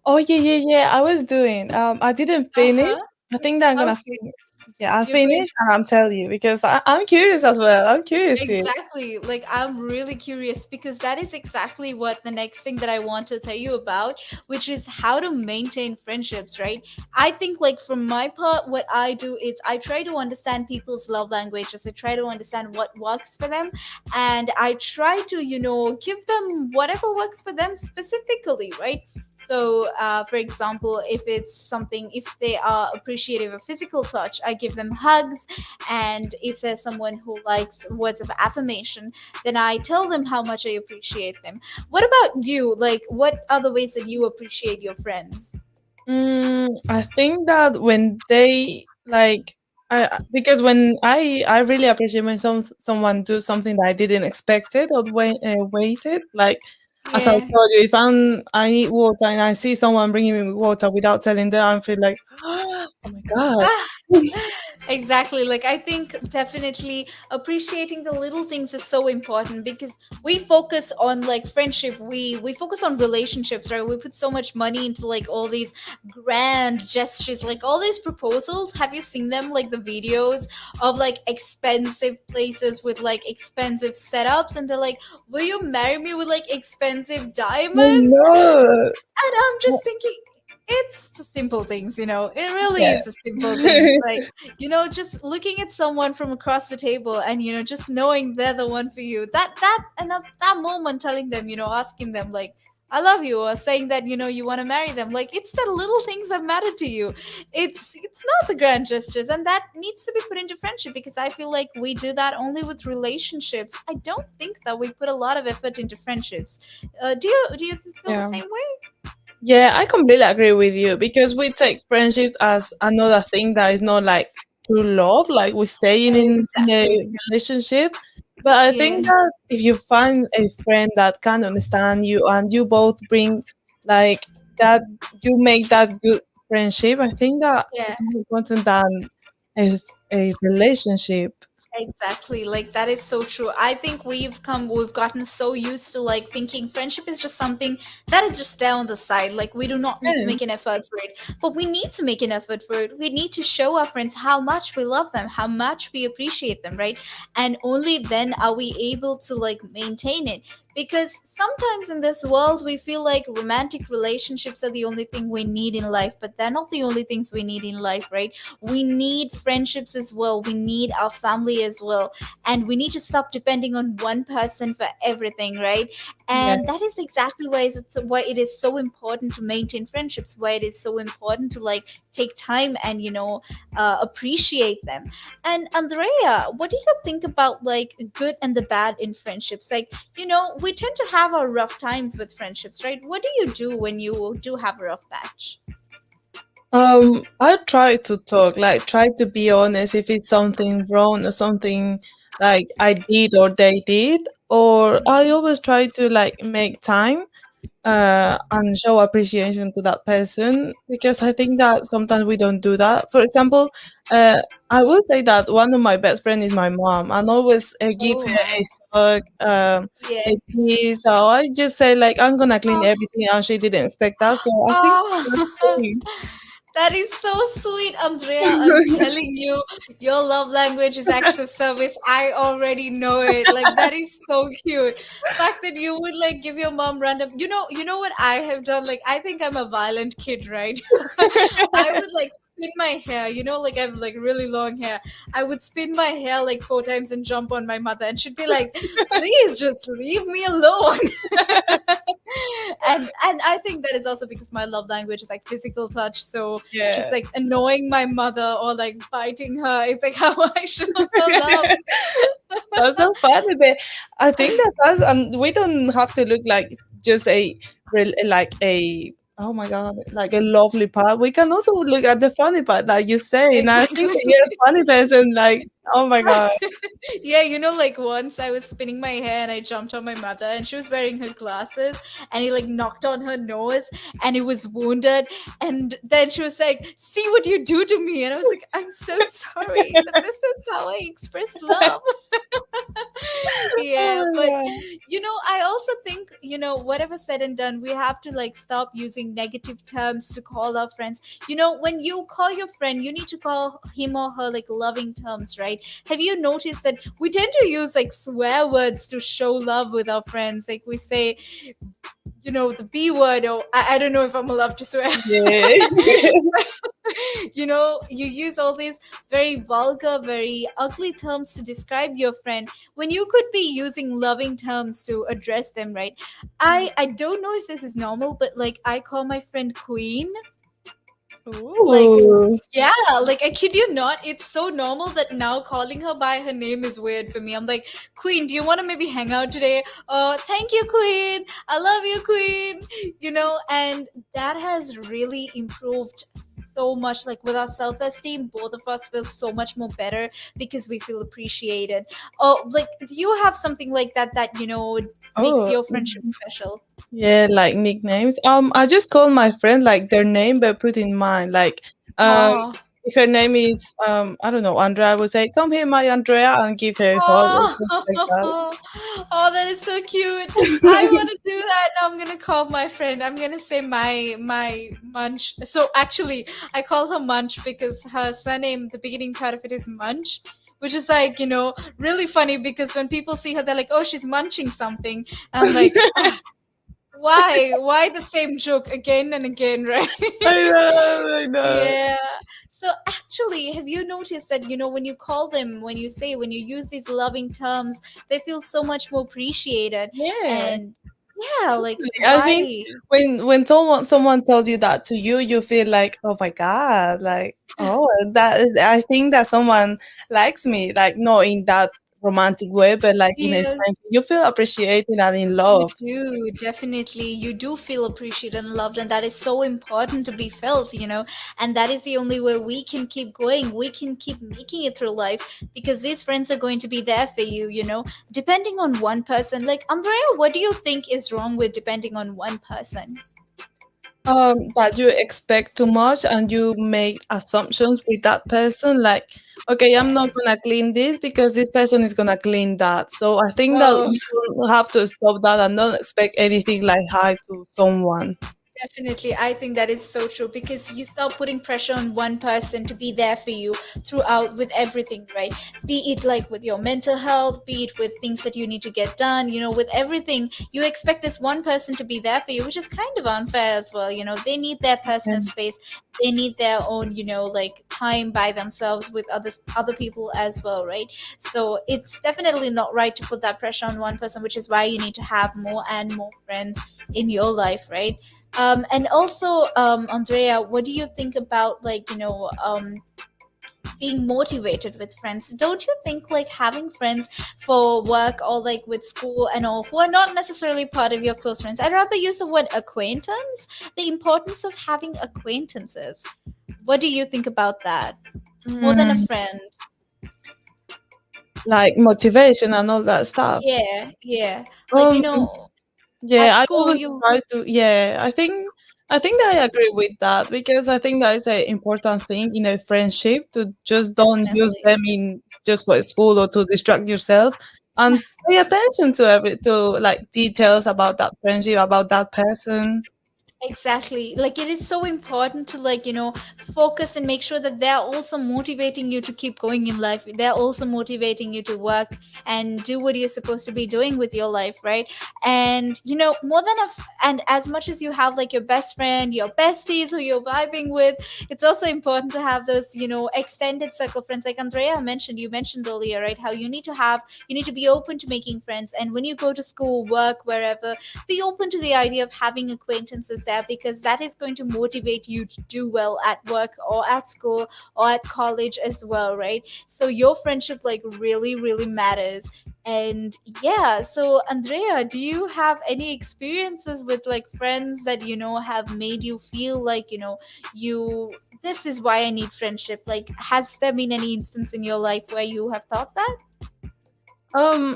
Oh yeah, yeah, yeah. I was doing. I didn't Uh finish. huh. I think that I'm gonna Okay. finish. Yeah, I'll You're going finish and I'll tell you because I'm curious as well. I'm curious too. Exactly. Like, I'm really curious because that is exactly what the next thing that I want to tell you about, which is how to maintain friendships, right? I think, like, from my part, what I do is I try to understand people's love languages. I try to understand what works for them. And I try to, give them whatever works for them specifically, right? So, for example, if they are appreciative of physical touch, I give them hugs. And if there's someone who likes words of affirmation, then I tell them how much I appreciate them. What about you? Like, what are the ways that you appreciate your friends? I think that when they like, because when I really appreciate when someone do something that I didn't expect it or waited. Like as I Yeah. told you, if I need water and I see someone bringing me water without telling them, I feel like, oh my god. Exactly. Like, I think definitely appreciating the little things is so important because we focus on like friendship, we focus on relationships, right? We put so much money into like all these grand gestures, like all these proposals. Have you seen them, like the videos of like expensive places with like expensive setups, and they're like, will you marry me with like expensive Oh diamonds? no. And I'm just thinking, it's the simple things, It really Yeah. is the simple things. Like, just looking at someone from across the table and, just knowing they're the one for you. That moment telling them, asking them like, I love you, or saying that, you want to marry them. Like, it's the little things that matter to you. It's not the grand gestures, and that needs to be put into friendship because I feel like we do that only with relationships. I don't think that we put a lot of effort into friendships. Do you feel the Yeah. same way? Yeah, I completely agree with you because we take friendships as another thing that is not like true love, like we're staying in a Exactly. relationship. But I Yeah. think that if you find a friend that can understand you and you both bring like that, you make that good friendship, I think that Yeah. is more important than a, a relationship. Exactly. Like, that is so true. I think we've gotten so used to like thinking friendship is just something that is just there on the side. Like, we do not need to Yeah, make an effort for it. But we need to make an effort for it. We need to show our friends how much we love them, how much we appreciate them, right? And only then are we able to like maintain it. Because sometimes in this world we feel like romantic relationships are the only thing we need in life, but they're not the only things we need in life, right? We need friendships as well, we need our family as well, and we need to stop depending on one person for everything, right? yeah, And that is exactly why it is so important to maintain friendships, why it is so important to like take time and appreciate them. And Andrea, what do you think about like good and the bad in friendships? Like, we tend to have our rough times with friendships, right? What do you do when you do have a rough patch? I try to talk, like try to be honest if it's something wrong or something like I did or they did, or I always try to like make time and show appreciation to that person because I think that sometimes we don't do that. For example, I will say that one of my best friends is my mom, and always give Oh, her a hug, a yes. kiss. So I just say like I'm gonna clean Oh, everything, and she didn't expect that. So I think oh. that's the thing. That is so sweet, Andrea. I'm telling you, your love language is acts of service. I already know it. Like that is so cute. Fact that you would like give your mom random. You know what I have done. Like I think I'm a violent kid, right? I would like spin my hair. You know, like I have like really long hair. I would spin my hair like 4 times and jump on my mother, and she'd be like, "Please just leave me alone." And I think that is also because my love language is like physical touch. So just Yeah. like annoying my mother or like biting her is like how I show her love. That's so funny, but I think that us, and we don't have to look like just like a oh my god, like a lovely part. We can also look at the funny part, like you say. And I think that Exactly. you're a funny person, like oh my god. Yeah, you know, like once I was spinning my hair and I jumped on my mother and she was wearing her glasses and he like knocked on her nose and it was wounded. And then she was like, "See what you do to me." And I was like, "I'm so sorry, but this is how I express love." Oh Yeah, my but god. I also think, whatever said and done, we have to like stop using negative terms to call our friends. When you call your friend, you need to call him or her like loving terms, right? Have you noticed that we tend to use like swear words to show love with our friends? Like we say, the B word, or I don't know if I'm allowed to swear. Yeah. You use all these very vulgar, very ugly terms to describe your friend when you could be using loving terms to address them, right? I don't know if this is normal, but like I call my friend Queen. Like, Ooh. yeah, like I kid you not, it's so normal that now calling her by her name is weird for me. I'm like, "Queen, do you want to maybe hang out today?" Thank you, Queen. I love you, Queen. And that has really improved so much. Like with our self-esteem, both of us feel so much more better because we feel appreciated. Oh, like, do you have something like that makes Oh. your friendship special? Yeah, like nicknames. I just call my friend like their name, but put in mine. Like, um, Oh. if her name is I don't know, Andrea, I would say, "Come here, my Andrea," and give her a hug or Oh, something like that. oh, that is so cute. I want to do that. Now I'm gonna call my friend. I'm gonna say my Munch. So actually, I call her Munch because her surname, the beginning part of it is Munch, which is like really funny because when people see her, they're like, "Oh, she's munching something," and I'm like, "Ah, why the same joke again and again, right?" I know, I know. Yeah. So actually, have you noticed that, when you call them, when you use these loving terms, they feel so much more appreciated. Yeah. And yeah, like I think why? when someone tells you that to you, you feel like, oh my god, like oh I think that someone likes me, like not in that romantic way, but like in a Yes. sense, you feel appreciated and in You love. do, definitely. You do feel appreciated and loved, and that is so important to be felt. And that is the only way we can keep going. We can keep making it through life because these friends are going to be there for you. Depending on one person. Like, Andrea, what do you think is wrong with depending on one person? That you expect too much and you make assumptions with that person, like, okay, I'm not gonna clean this because this person is gonna clean that. So I think that Oh, you have to stop that and don't expect anything like high to someone. definitely. I think that is so true because you start putting pressure on one person to be there for you throughout with everything, right? Be it like with your mental health, be it with things that you need to get done, with everything. You expect this one person to be there for you, which is kind of unfair as well. They need their personal space, they need their own, like time by themselves with other people as well, right? So it's definitely not right to put that pressure on one person, which is why you need to have more and more friends in your life, right? And also, Andrea, what do you think about like being motivated with friends? Don't you think like having friends for work or like with school and all who are not necessarily part of your close friends? I'd rather use the word acquaintance. The importance of having acquaintances. What do you think about that? More than a Mm, friend. like motivation and all that stuff. Yeah, yeah. Like Um, at yeah, I school always you try to. Yeah, I think that I agree with that because I think that is an important thing in a friendship to just don't use definitely. them in just for school or to distract yourself and pay attention to like details about that friendship, about that person. Exactly. Like it is so important to focus and make sure that they're also motivating you to keep going in life. They're also motivating you to work and do what you're supposed to be doing with your life, right? And more than and as much as you have like your best friend, your besties who you're vibing with, it's also important to have those, extended circle friends. Like Andrea mentioned, you mentioned earlier, right? How you need to be open to making friends. And when you go to school, work, wherever, be open to the idea of having acquaintances there, because that is going to motivate you to do well at work or at school or at college as well, right? So your friendship like really really matters. And yeah, so Andrea, do you have any experiences with like friends that have made you feel like you this is why I need friendship? Like, has there been any instance in your life where you have thought that?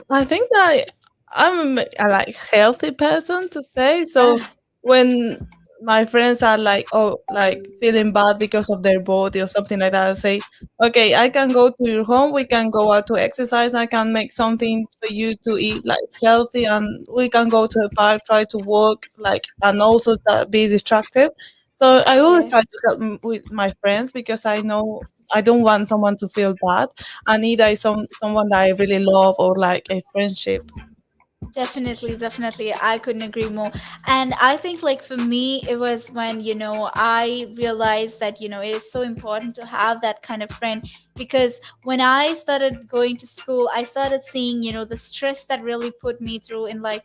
I think that I'm a like healthy person to say. So when my friends are like, oh, like feeling bad because of their body or something like that, I say, okay, I can go to your home. We can go out to exercise. I can make something for you to eat, like it's healthy, and we can go to a park, try to walk, like, and also be distracted. So I always Yeah. try to help with my friends because I know I don't want someone to feel bad, and either is someone that I really love or like a friendship. Definitely, definitely. I couldn't agree more. And I think, like, for me, it was when, I realized that, it is so important to have that kind of friend. Because when I started going to school, I started seeing, the stress that really put me through in life,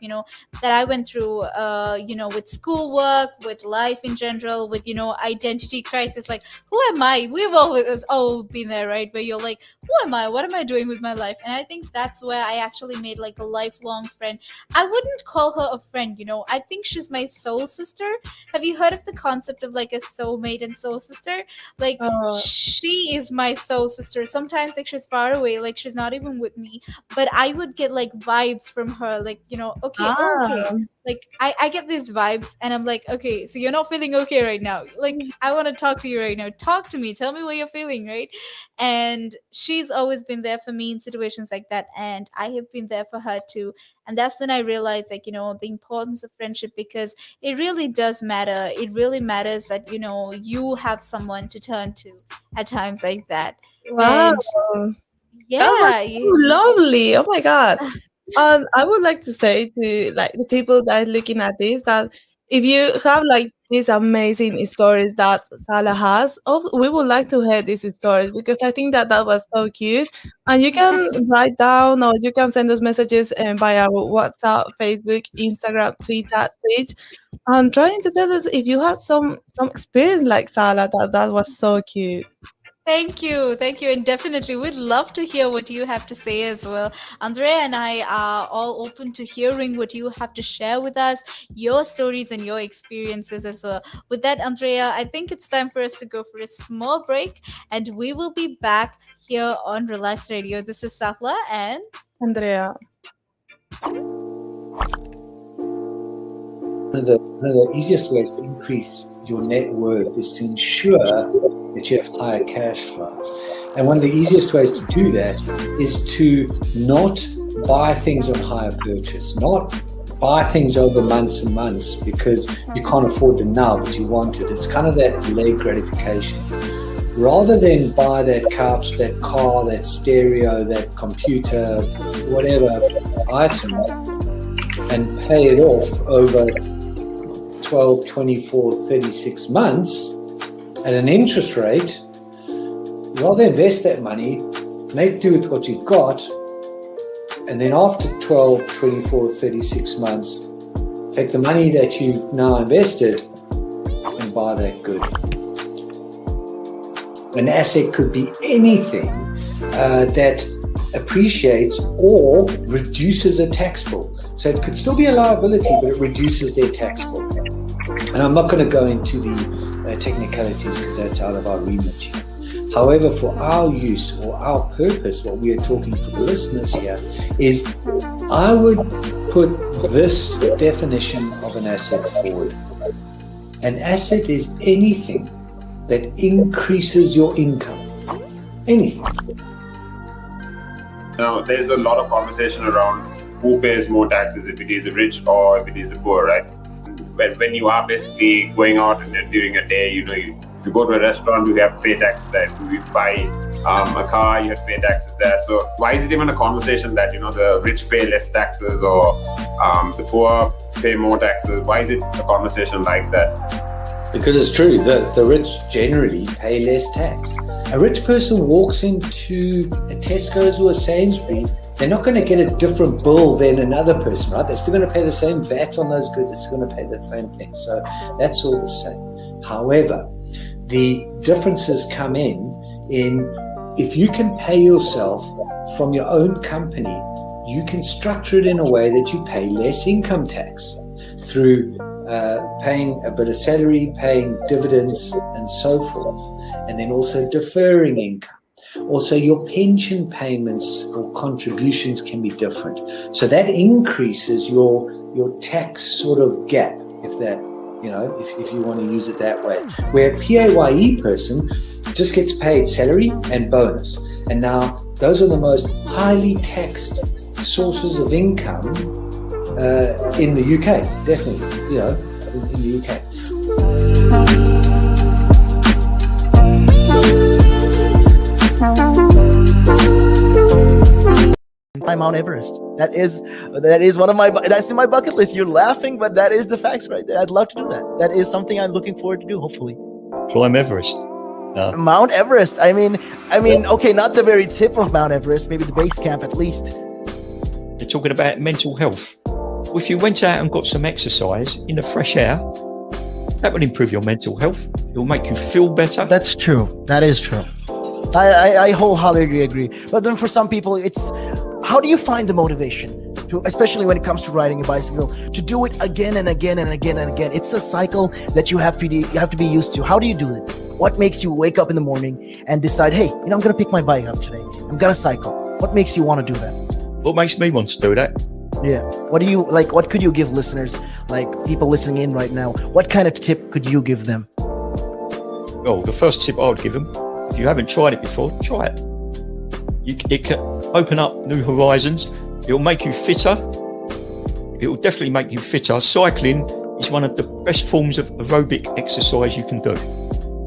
that I went through, with schoolwork, with life in general, with, identity crisis. Like, who am I? We've always all been there, right? Where you're like, who am I? What am I doing with my life? And I think that's where I actually made like a lifelong friend. I wouldn't call her a friend, I think she's my soul sister. Have you heard of the concept of like a soulmate and soul sister? Like, Uh, she is my soul sister. Sometimes like she's far away, like she's not even with me, but I would get like vibes from her, like, okay, okay. ah, Like I get these vibes and I'm like, okay, so you're not feeling okay right now. Like I want to talk to you right now. Talk to me. Tell me what you're feeling, right? And she's always been there for me in situations like that, and I have been there for her too. And that's when I realized, like, the importance of friendship, because it really does matter. It really matters that you have someone to turn to at times like that. wow. And That was yeah, so lovely. Oh my God. I would like to say to like the people that are looking at this that if you have like these amazing stories that Sala has, oh, we would like to hear these stories because I think that that was so cute. And you can write down or you can send us messages via WhatsApp, Facebook, Instagram, Twitter, Twitch. And trying to tell us if you had some experience like Sala that was so cute. thank you, and definitely we'd love to hear what you have to say as well. Andrea and I are all open to hearing what you have to share with us, your stories and your experiences as well. With that, Andrea, I think it's time for us to go for a small break, and we will be back here on Relax Radio. This is Sahla, and Andrea. One of the easiest ways to increase your net worth is to ensure that you have higher cash flows. And one of the easiest ways to do that is to not buy things on hire purchase, not buy things over months and months because you can't afford them now, but you want it. It's kind of that delayed gratification. Rather than buy that couch, that car, that stereo, that computer, whatever item, and pay it off over 12, 24, 36 months at an interest rate, rather invest that money, make do with what you've got, and then after 12, 24, 36 months, take the money that you've now invested and buy that good. An asset could be anything that appreciates or reduces a tax bill. So it could still be a liability, but it reduces their tax bill. And I'm not going to go into the technicalities because that's out of our remit here. However, for our use or our purpose, what we are talking for the listeners here is I would put this definition of an asset forward. An asset is anything that increases your income. Anything. Now, there's a lot of conversation around who pays more taxes, if it is the rich or if it is the poor, right? when you are basically going out and during a day, you go to a restaurant, you have to pay taxes there. If you buy a car, you have to pay taxes there. So why is it even a conversation that the rich pay less taxes or the poor pay more taxes? Why is it a conversation like that? Because it's true that the rich generally pay less tax. A rich person walks into a Tesco's or a Sainsbury's, they're not going to get a different bill than another person, right? They're still going to pay the same VAT on those goods. They're still going to pay the same thing. So that's all the same. However, the differences come in if you can pay yourself from your own company, you can structure it in a way that you pay less income tax through paying a bit of salary, paying dividends, and so forth, and then also deferring income. Also, your pension payments or contributions can be different. So that increases your tax sort of gap, if you want to use it that way. Where a PAYE person just gets paid salary and bonus. And now those are the most highly taxed sources of income in the UK, definitely, in the UK. Climb Mount Everest. That is one of that's in my bucket list. You're laughing, but that is the facts right there. I'd love to do that. That is something I'm looking forward to do, hopefully. Climb Everest. Mount Everest. I mean, okay, not the very tip of Mount Everest, maybe the base camp at least. They're talking about mental health. Well, if you went out and got some exercise in the fresh air, that would improve your mental health. It will make you feel better. That's true. That is true. I wholeheartedly agree. But then for some people, it's how do you find the motivation to, especially when it comes to riding a bicycle, to do it again and again and again and again? It's a cycle that you have to be used to. How do you do it? What makes you wake up in the morning and decide, hey, I'm going to pick my bike up today. I'm going to cycle. What makes you want to do that? What makes me want to do that? Yeah. What do you like? What could you give listeners, like people listening in right now? What kind of tip could you give them? Well, the first tip I would give them, if you haven't tried it before, try it. It can open up new horizons. It'll make you fitter. It will definitely make you fitter. Cycling is one of the best forms of aerobic exercise you can do.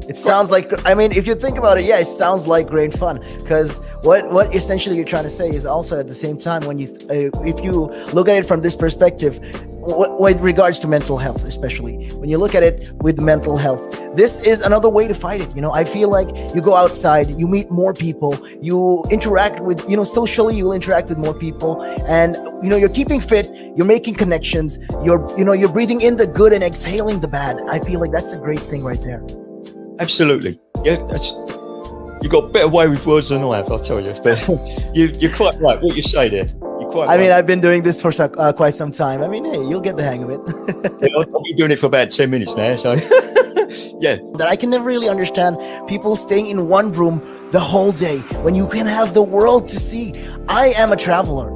It sounds like, if you think about it, yeah, it sounds like great fun. Because what essentially you're trying to say is also at the same time, when if you look at it from this perspective, with regards to mental health, especially when you look at it with mental health, this is another way to fight it. I feel like you go outside, you meet more people, you interact with, socially, you will interact with more people, and you're keeping fit, you're making connections, you're breathing in the good and exhaling the bad. I feel like that's a great thing right there. Absolutely. Yeah, you got a better way with words than I have, I'll tell you. But you're quite right. What you say there. You're quite right. I've been doing this for quite some time. Hey, you'll get the hang of it. I've been doing it for about 10 minutes now, so yeah. That I can never really understand people staying in one room the whole day when you can have the world to see. I am a traveler.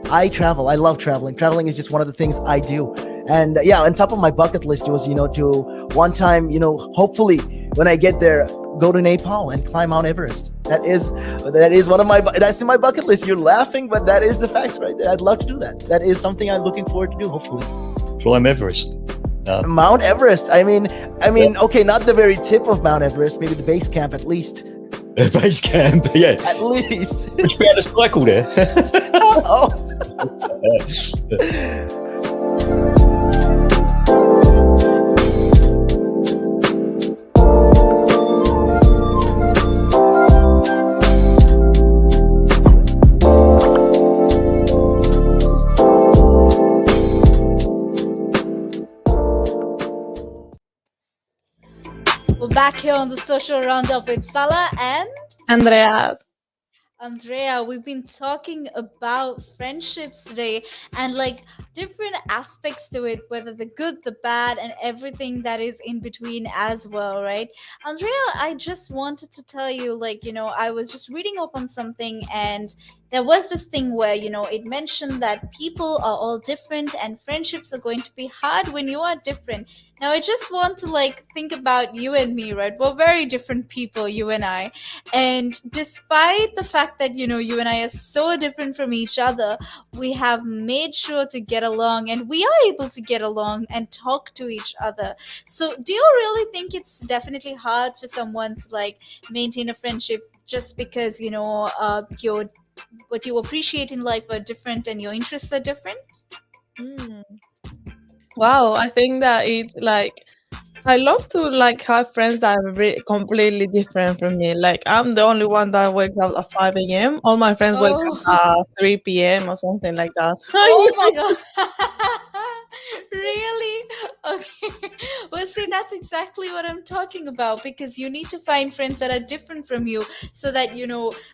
I travel. I love traveling. Traveling is just one of the things I do. And on top of my bucket list was, to one time, hopefully when I get there, go to Nepal and climb Mount Everest. That is one of that's in my bucket list. You're laughing, but that is the facts right there. I'd love to do that. That is something I'm looking forward to do, hopefully. Climb Everest. Mount Everest. Okay, not the very tip of Mount Everest, maybe the base camp at least. Base camp, yeah. At least. Would you be able to cycle there? Oh. We're back here on the social roundup with Sala and Andrea. Andrea. We've been talking about friendships today and different aspects to it, whether the good, the bad, and everything that is in between as well, right? Andrea, I just wanted to tell you, I was just reading up on something, and there was this thing where, it mentioned that people are all different and friendships are going to be hard when you are different. Now, I just want to think about you and me, right? We're very different people, you and I. And despite the fact that, you and I are so different from each other, we have made sure to get along, and we are able to get along and talk to each other. So do you really think it's definitely hard for someone to like maintain a friendship just because your what you appreciate in life are different and your interests are different? Mm. Wow, I think that it's like I love to like have friends that are completely different from me. Like I'm the only one that wakes up at 5 a.m. All my friends wake up Oh. at 3 p.m. or something like that. Oh my god. Really? Okay. Well, see, that's exactly what I'm talking about, because you need to find friends that are different from you so that,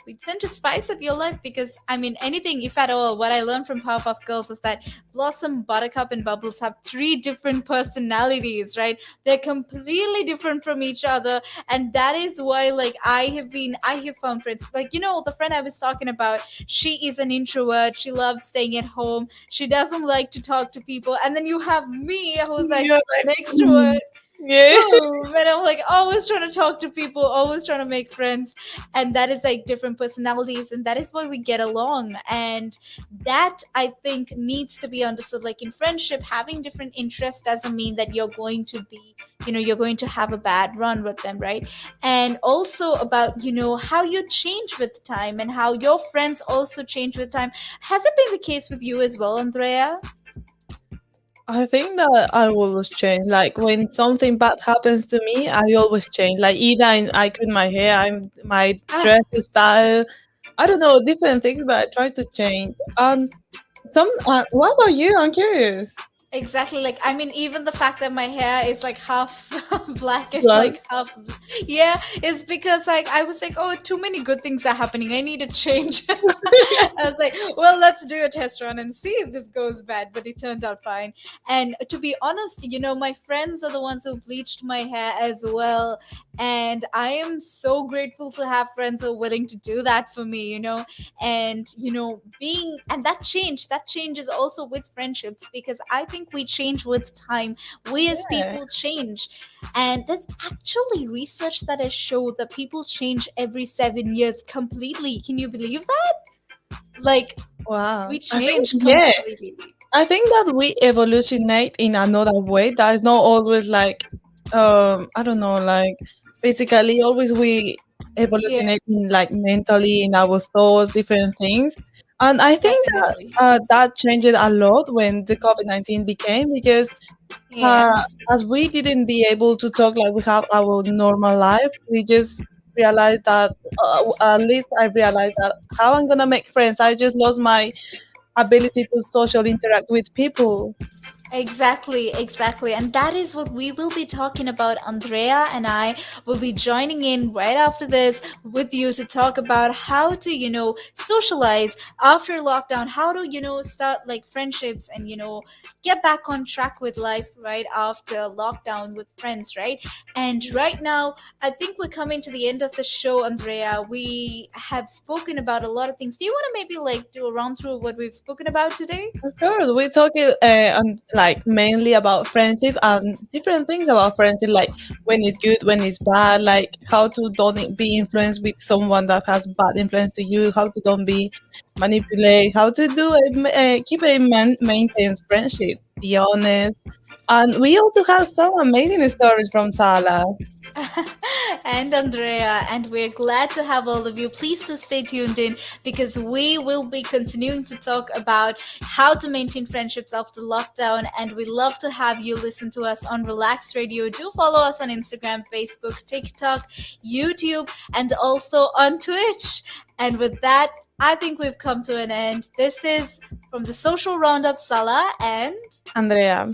we tend to spice up your life. Because, I mean, anything, if at all, what I learned from Powerpuff Girls is that Blossom, Buttercup, and Bubbles have three different personalities, right? They're completely different from each other. And that is why, like, I have found friends. Like, the friend I was talking about, she is an introvert. She loves staying at home. She doesn't like to talk to people. And then you have me, who's like You're like, an extrovert. yeah. Boom. And I'm like always trying to talk to people, always trying to make friends. And that is like different personalities. And that is why we get along. And that, I think, needs to be understood. Like in friendship, having different interests doesn't mean that you're going to be, you're going to have a bad run with them, right? And also about, how you change with time and how your friends also change with time. Has it been the case with you as well, Andrea? I think that I will always change. Like when something bad happens to me, I always change. Like either I cut my hair, my Ah, dress style. I don't know different things, but I try to change. What about you? I'm curious. exactly. Like, I mean, even the fact that my hair is like half black and Like, like half, yeah, is because like I was like, oh, too many good things are happening. I need to change. I was like, well, let's do a test run and see if this goes bad. But it turned out fine. And to be honest, my friends are the ones who bleached my hair as well. And I am so grateful to have friends who are willing to do that for me, and being and that changes also with friendships, because I think we change with time. We as yeah. people change, and there's actually research that has showed that people change every 7 years completely. Can you believe that? Like, Wow. we I think change yeah. completely. I think that we evolutionate in another way that is not always like I don't know, like basically always we Yeah, evolutionate in like mentally in our thoughts, different things. And I think that definitely. that changed a lot when the COVID-19 became because Yeah, as we didn't be able to talk like we have our normal life, we just realized that at least I realized that how I'm gonna make friends. I just lost my ability to social interact with people. exactly. And that is what we will be talking about. Andrea and I will be joining in right after this with you to talk about how to, socialize after lockdown, how to, start like friendships and, get back on track with life right after lockdown with friends, right? And right now, I think we're coming to the end of the show, Andrea. We have spoken about a lot of things. Do you want to maybe like do a run through of what we've spoken about today? Of course, we're talking like mainly about friendship and different things about friendship, like when it's good, when it's bad, like how to don't be influenced with someone that has bad influence to you, how to don't be manipulate, how to do keep a maintains friendship, be honest. And we also have some amazing stories from Sala. And Andrea, and we're glad to have all of you. Please do stay tuned in, because we will be continuing to talk about how to maintain friendships after lockdown. And we love to have you listen to us on Relax Radio. Do follow us on Instagram, Facebook, TikTok, YouTube, and also on Twitch. And with that, I think we've come to an end. This is from the Social Roundup, Sala and Andrea.